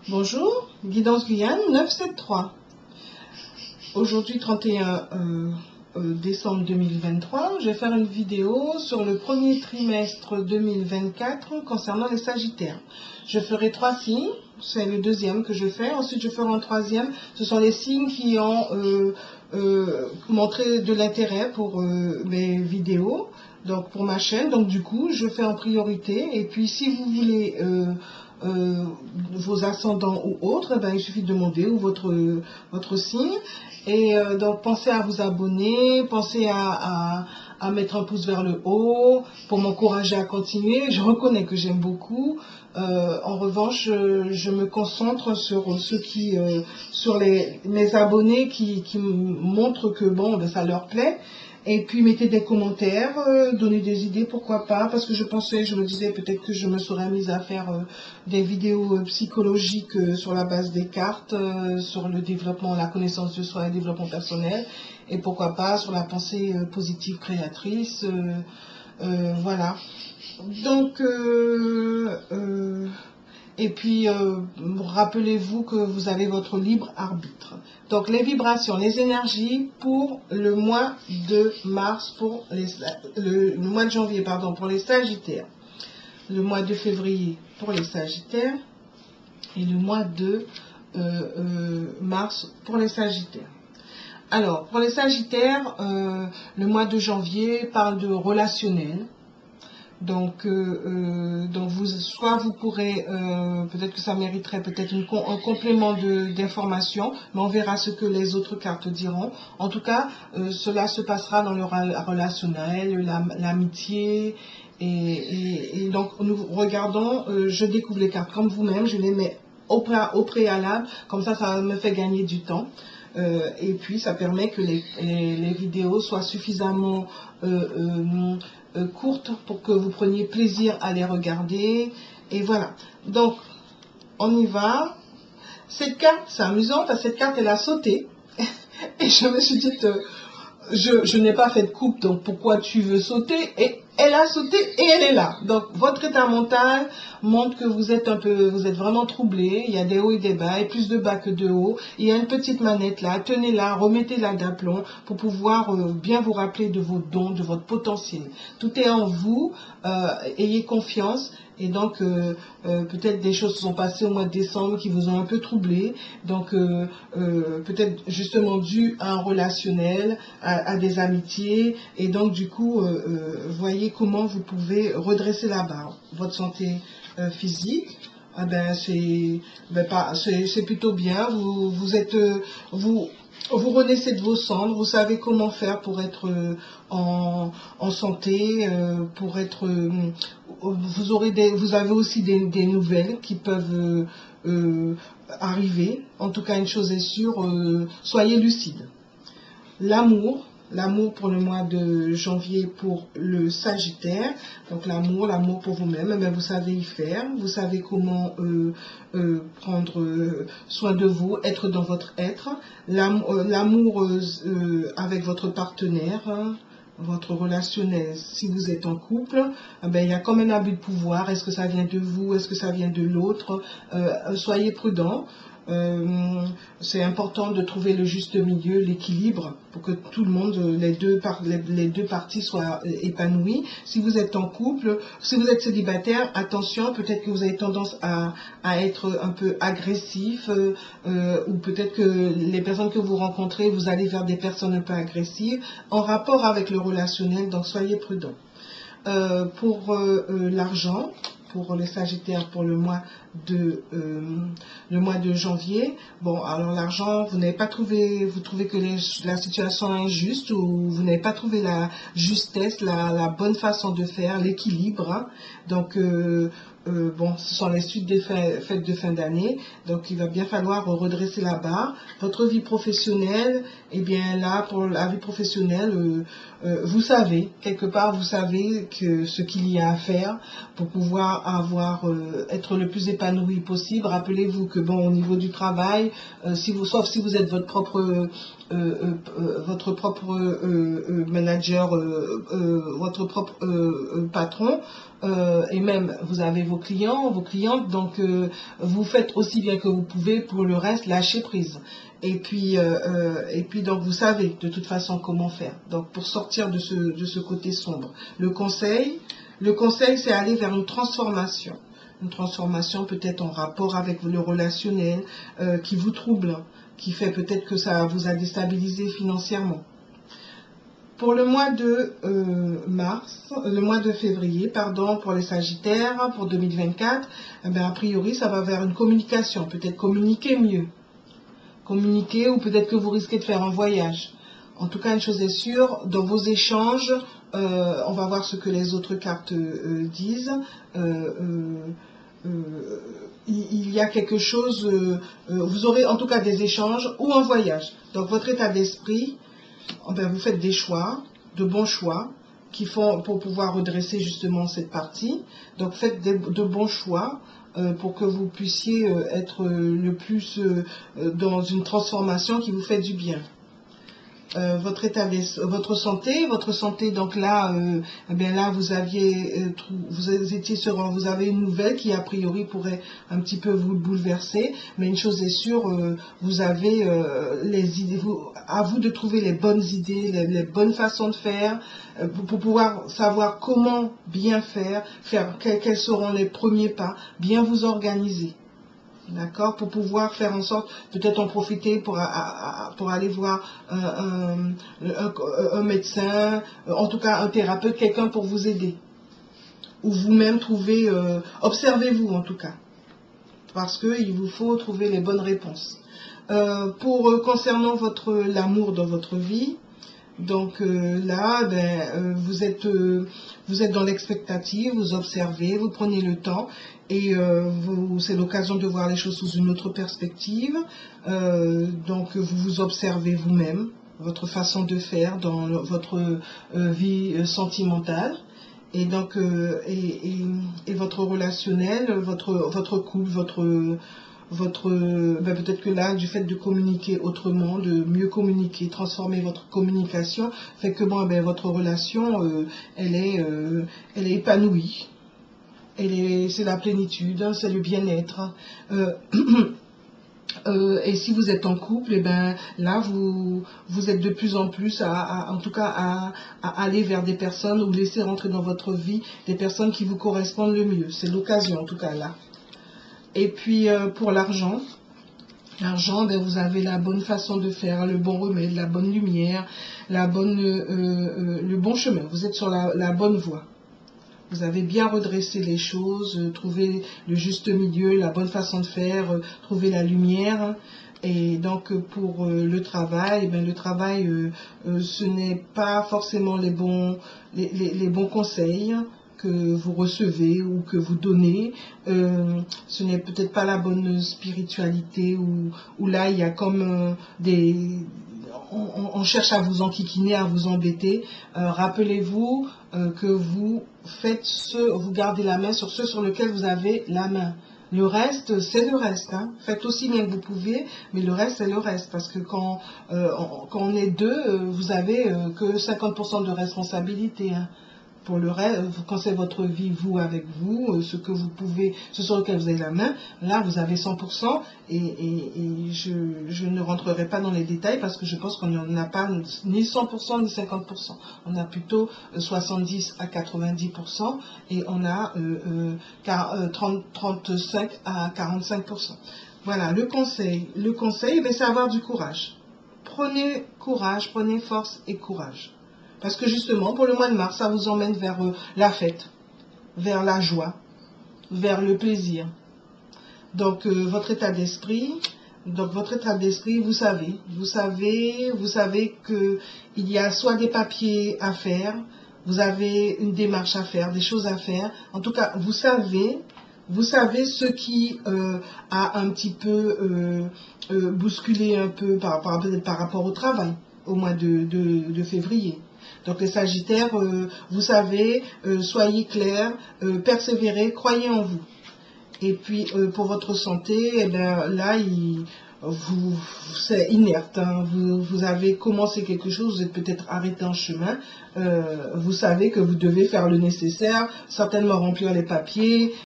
Bonjour, Guidance Guyane 973. Aujourd'hui 31 décembre 2023, je vais faire une vidéo sur le premier trimestre 2024 concernant les Sagittaires. Je ferai 3 signes, c'est le deuxième que je fais, ensuite je ferai un troisième, ce sont les signes qui ont montré de l'intérêt pour mes vidéos, donc pour ma chaîne, donc du coup je fais en priorité, et puis si vous voulez vos ascendants ou autres, ben, il suffit de demander ou votre signe. Et donc pensez à vous abonner, pensez à mettre un pouce vers le haut pour m'encourager à continuer. Je reconnais que j'aime beaucoup. En revanche, je me concentre sur ceux qui, sur mes abonnés qui montrent que bon, ben, ça leur plaît. Et puis mettez des commentaires, donnez des idées, pourquoi pas, parce que je me disais peut-être que je me serais mise à faire des vidéos psychologiques sur la base des cartes, sur le développement, la connaissance de soi et le développement personnel, et pourquoi pas sur la pensée positive créatrice, voilà. Donc, et puis, rappelez-vous que vous avez votre libre arbitre. Donc, les vibrations, les énergies pour le mois de mars, pour le mois de janvier, pardon, pour les Sagittaires. Le mois de février pour les Sagittaires. Et le mois de mars pour les Sagittaires. Alors, pour les Sagittaires, le mois de janvier parle de relationnel. Donc soit vous pourrez, peut-être que ça mériterait peut-être un complément d'information, mais on verra ce que les autres cartes diront. En tout cas, cela se passera dans le relationnel, l'amitié, et donc nous regardons, je découvre les cartes comme vous-même, je les mets au préalable, comme ça me fait gagner du temps. Et puis ça permet que les vidéos soient suffisamment courtes pour que vous preniez plaisir à les regarder. Et voilà. Donc, on y va. Cette carte, c'est amusant parce que cette carte, elle a sauté. Et je me suis dit, je n'ai pas fait de coupe, donc pourquoi tu veux sauter? Et elle a sauté et elle est là. Donc, votre état mental montre que vous êtes vraiment troublé. Il y a des hauts et des bas, et plus de bas que de hauts. Il y a une petite manette là. Tenez-la, remettez-la d'aplomb pour pouvoir bien vous rappeler de vos dons, de votre potentiel. Tout est en vous. Ayez confiance. Et donc, peut-être des choses se sont passées au mois de décembre qui vous ont un peu troublé. Donc, peut-être justement dû à un relationnel, à des amitiés. Et donc, du coup, voyez comment vous pouvez redresser la barre. Votre santé physique, ah ben, c'est plutôt bien. Vous renaissez de vos cendres, vous savez comment faire pour être en santé, pour être, vous avez aussi des nouvelles qui peuvent arriver. En tout cas, une chose est sûre, soyez lucide. L'amour pour le mois de janvier pour le Sagittaire. Donc l'amour pour vous-même, mais vous savez y faire, vous savez comment prendre soin de vous, être dans votre être. L'amour avec votre partenaire, hein, votre relationnel, si vous êtes en couple, ben, il y a comme un abus de pouvoir. Est-ce que ça vient de vous? Est-ce que ça vient de l'autre? Soyez prudents. C'est important de trouver le juste milieu, l'équilibre, pour que tout le monde, les deux parties soient épanouies. Si vous êtes en couple, si vous êtes célibataire, attention, peut-être que vous avez tendance à être un peu agressif, ou peut-être que les personnes que vous rencontrez, vous allez vers des personnes un peu agressives, en rapport avec le relationnel, donc soyez prudents. Pour l'argent, pour les Sagittaires pour le mois de janvier. Bon, alors l'argent, vous n'avez pas trouvé, vous trouvez que la situation est injuste, ou vous n'avez pas trouvé la justesse, la bonne façon de faire, l'équilibre. Hein. Donc, bon, ce sont les suites des fêtes de fin d'année, donc il va bien falloir redresser la barre. Votre vie professionnelle, eh bien là, pour la vie professionnelle, vous savez, quelque part, vous savez que ce qu'il y a à faire pour pouvoir être le plus épanoui épanoui possible. Rappelez-vous que bon, au niveau du travail, sauf si vous êtes votre propre manager, votre propre patron, et même vous avez vos clients, vos clientes, donc vous faites aussi bien que vous pouvez. Pour le reste, lâchez prise. Et puis donc vous savez de toute façon comment faire. Donc pour sortir de ce côté sombre, le conseil c'est aller vers une transformation. Une transformation peut-être en rapport avec le relationnel qui vous trouble, qui fait peut-être que ça vous a déstabilisé financièrement. Pour le mois de février, pardon, pour les Sagittaires, pour 2024, a priori, ça va vers une communication, peut-être communiquer mieux. Communiquer, ou peut-être que vous risquez de faire un voyage. En tout cas, une chose est sûre, dans vos échanges, on va voir ce que les autres cartes disent. Il y a quelque chose, vous aurez en tout cas des échanges ou un voyage. Donc votre état d'esprit, vous faites des choix, de bons choix, qui font pour pouvoir redresser justement cette partie. Donc faites de bons choix pour que vous puissiez être le plus dans une transformation qui vous fait du bien. Votre état votre santé, donc là, là vous aviez, vous avez une nouvelle qui a priori pourrait un petit peu vous bouleverser, mais une chose est sûre, vous avez les idées, à vous de trouver les bonnes idées, les bonnes façons de faire, pour pouvoir savoir comment bien faire, quels seront les premiers pas, bien vous organiser. D'accord, pour pouvoir faire en sorte, peut-être en profiter pour aller voir un médecin, en tout cas un thérapeute, quelqu'un pour vous aider. Ou vous-même trouver, observez-vous en tout cas. Parce qu'il vous faut trouver les bonnes réponses. Concernant l'amour dans votre vie, donc là, vous êtes dans l'expectative, vous observez, vous prenez le temps et c'est l'occasion de voir les choses sous une autre perspective. Donc vous vous observez vous-même, votre façon de faire dans votre vie sentimentale. Et donc et votre relationnel, votre couple, peut-être que là, du fait de communiquer autrement, de mieux communiquer, transformer votre communication, fait que votre relation, elle est épanouie. C'est la plénitude, c'est le bien-être. Et si vous êtes en couple, là vous êtes de plus en plus en tout cas à aller vers des personnes, ou laisser rentrer dans votre vie des personnes qui vous correspondent le mieux. C'est l'occasion en tout cas là. Et puis pour l'argent, vous avez la bonne façon de faire, le bon remède, la bonne lumière, le bon chemin. Vous êtes sur la bonne voie. Vous avez bien redressé les choses, trouvé le juste milieu, la bonne façon de faire, trouver la lumière. Et donc pour le travail, ce n'est pas forcément les bons conseils que vous recevez ou que vous donnez, ce n'est peut-être pas la bonne spiritualité, où là il y a comme on cherche à vous enquiquiner, à vous embêter. Rappelez-vous que vous gardez la main sur ceux sur lesquels vous avez la main. Le reste, c'est le reste. Hein. Faites aussi bien que vous pouvez, mais le reste, c'est le reste. Parce que quand on est deux, vous avez que 50% de responsabilité. Hein. Pour le reste, quand c'est votre vie, vous avec vous, ce sur lequel vous avez la main, là vous avez 100%, et je ne rentrerai pas dans les détails parce que je pense qu'on n'en a pas ni 100% ni 50%. On a plutôt 70 à 90% et on a 35 à 45%. Voilà, le conseil, c'est avoir du courage. Prenez courage, prenez force et courage. Parce que justement, pour le mois de mars, ça vous emmène vers la fête, vers la joie, vers le plaisir. Donc, votre état d'esprit, vous savez qu'il y a soit des papiers à faire, vous avez une démarche à faire, des choses à faire. En tout cas, vous savez ce qui a un petit peu bousculé un peu par rapport au travail, au mois de février. Donc les Sagittaires, vous savez, soyez clairs, persévérez, croyez en vous. Et puis pour votre santé, eh ben, là, c'est inerte, hein. Vous avez commencé quelque chose, vous êtes peut-être arrêté en chemin. Vous savez que vous devez faire le nécessaire, certainement remplir les papiers,